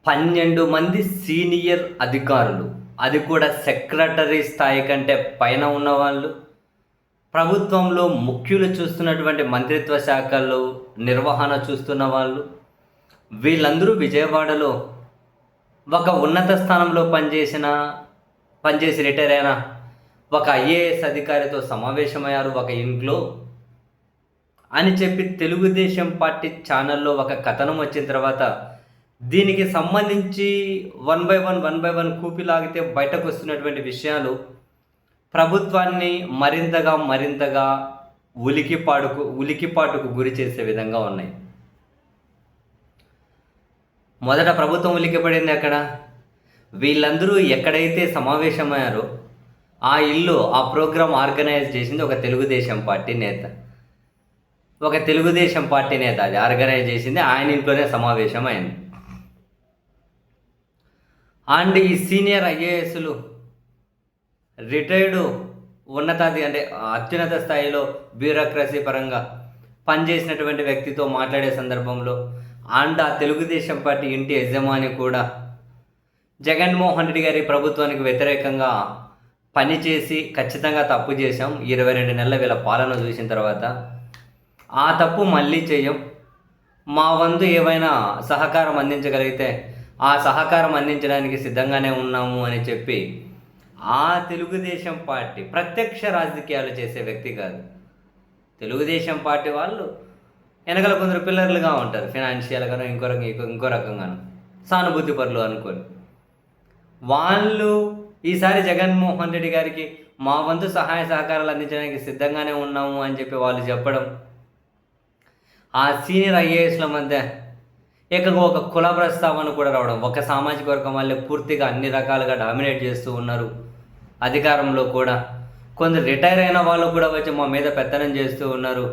12 మంది సీనియర్ అధికారులు, అది కూడా సెక్రటరీ స్థాయి కంటే పైన ఉన్నవాళ్ళు, ప్రభుత్వంలో ముఖ్యులు చూస్తున్నటువంటి మంత్రిత్వ శాఖల్లో నిర్వహణ చూస్తున్న వాళ్ళు, వీళ్ళందరూ విజయవాడలో ఒక ఉన్నత స్థానంలో పనిచేసి రిటైర్ అయిన ఒక ఐఏఎస్ అధికారితో సమావేశమయ్యారు ఒక ఇంట్లో అని చెప్పి తెలుగుదేశం పార్టీ ఛానల్లో ఒక కథనం వచ్చిన తర్వాత దీనికి సంబంధించి వన్ బై వన్ కూపిలాగితే బయటకు వస్తున్నటువంటి విషయాలు ప్రభుత్వాన్ని మరింతగా ఉలికిపాటుకు గురి చేసే విధంగా ఉన్నాయి. మొదట ప్రభుత్వం ఉలికిపడింది అక్కడ. వీళ్ళందరూ ఎక్కడైతే సమావేశమయ్యారో ఆ ఇల్లు, ఆ ప్రోగ్రాం ఆర్గనైజ్ చేసింది ఒక తెలుగుదేశం పార్టీ నేత. అది ఆర్గనైజ్ చేసింది, ఆయన ఇంట్లోనే సమావేశం అయింది. అండ్ ఈ సీనియర్ ఐఏఎస్లు రిటైర్డు అంటే అత్యున్నత స్థాయిలో బ్యూరోక్రసీ పరంగా పనిచేసినటువంటి వ్యక్తితో మాట్లాడే సందర్భంలో అండ్ ఆ తెలుగుదేశం పార్టీ ఇంటి యజమాని కూడా జగన్మోహన్ రెడ్డి గారి ప్రభుత్వానికి వ్యతిరేకంగా పనిచేసి ఖచ్చితంగా తప్పు చేశాం, 22 నెలల వీళ్ళ పాలన చూసిన తర్వాత ఆ తప్పు మళ్ళీ చేయం, మా వంతు ఏమైనా సహకారం అందించగలిగితే ఆ సహకారం అందించడానికి సిద్ధంగానే ఉన్నాము అని చెప్పి ఆ తెలుగుదేశం పార్టీ ప్రత్యక్ష రాజకీయాలు చేసే వ్యక్తి కాదు. తెలుగుదేశం పార్టీ వాళ్ళు వెనకాల కొందరు పిల్లర్లుగా ఉంటారు, ఫినాన్షియల్గానో ఇంకో రకంగానో సానుభూతి పరులు అనుకోని వాళ్ళు ఈసారి జగన్మోహన్ రెడ్డి గారికి మా వంతు సహాయ సహకారాలు అందించడానికి సిద్ధంగానే ఉన్నాము అని చెప్పి వాళ్ళు చెప్పడం, ఆ సీనియర్ ఐఏఎస్ల మధ్య ఒక కుల ప్రస్తావన కూడా రావడం. ఒక సామాజిక వర్గం వాళ్ళే పూర్తిగా అన్ని రకాలుగా డామినేట్ చేస్తూ ఉన్నారు అధికారంలో కూడా. కొందరు రిటైర్ అయిన వాళ్ళు కూడా వచ్చి మా మీద పెత్తనం చేస్తూ ఉన్నారు.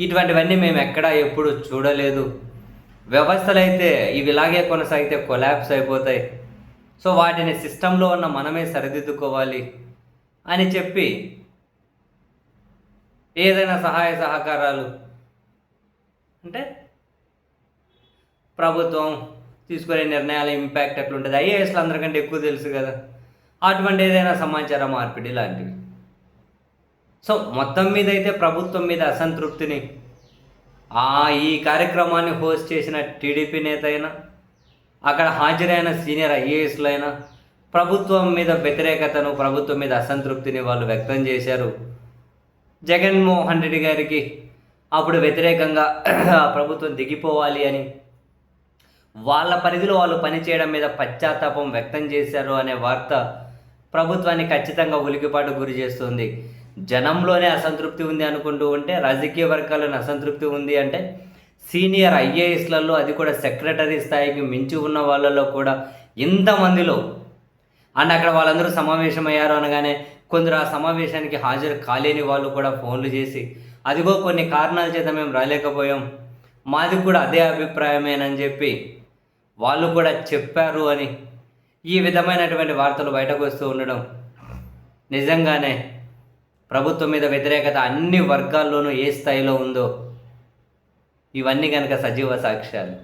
ఇటువంటివన్నీ మేము ఎక్కడా ఎప్పుడు చూడలేదు. వ్యవస్థలు అయితే ఇవి ఇలాగే కొనసాగితే కొలాప్స్ అయిపోతాయి. సో వాటిని సిస్టంలో ఉన్న మనమే సరిదిద్దుకోవాలి అని చెప్పి ఏదైనా సహాయ సహకారాలు అంటే ప్రభుత్వం తీసుకునే నిర్ణయాల ఇంపాక్ట్ ఎట్లుంటుంది ఐఏఎస్లు అందరికంటే ఎక్కువ తెలుసు కదా. అటువంటి ఏదైనా సమాచార మార్పిడి లాంటివి. సో మొత్తం మీద అయితే ప్రభుత్వం మీద అసంతృప్తిని ఈ కార్యక్రమాన్ని హోస్ట్ చేసిన టీడీపీ నేత అయినా, అక్కడ హాజరైన సీనియర్ ఐఏఎస్లు అయినా ప్రభుత్వం మీద వ్యతిరేకతను, ప్రభుత్వం మీద అసంతృప్తిని వాళ్ళు వ్యక్తం చేశారు. జగన్మోహన్ రెడ్డి గారికి అప్పుడు వ్యతిరేకంగా ప్రభుత్వం దిగిపోవాలి అని వాళ్ళ పరిధిలో వాళ్ళు పనిచేయడం మీద పశ్చాత్తాపం వ్యక్తం చేశారు అనే వార్త ప్రభుత్వాన్ని ఖచ్చితంగా ఉలికిపాటు గురి చేస్తుంది. జనంలోనే అసంతృప్తి ఉంది అనుకుంటూ ఉంటే, రాజకీయ వర్గాల్లోనే అసంతృప్తి ఉంది అంటే సీనియర్ ఐఏఎస్లలో, అది కూడా సెక్రటరీ స్థాయికి మించి ఉన్న వాళ్ళలో కూడా ఇంతమందిలో అండ్ అక్కడ వాళ్ళందరూ సమావేశమయ్యారు అనగానే కొందరు ఆ సమావేశానికి హాజరు కాలేని వాళ్ళు కూడా ఫోన్లు చేసి అదిగో కొన్ని కారణాల చేత మేము రాలేకపోయాం, మాది కూడా అదే అభిప్రాయమేనని చెప్పి వాళ్ళు కూడా చెప్పారు అని ఈ విధమైనటువంటి వార్తలు బయటకు వస్తూ ఉండడం నిజంగానే ప్రభుత్వం మీద వ్యతిరేకత అన్ని వర్గాల్లోనూ ఏ స్థాయిలో ఉందో ఇవన్నీ కనుక సజీవ సాక్ష్యాలు.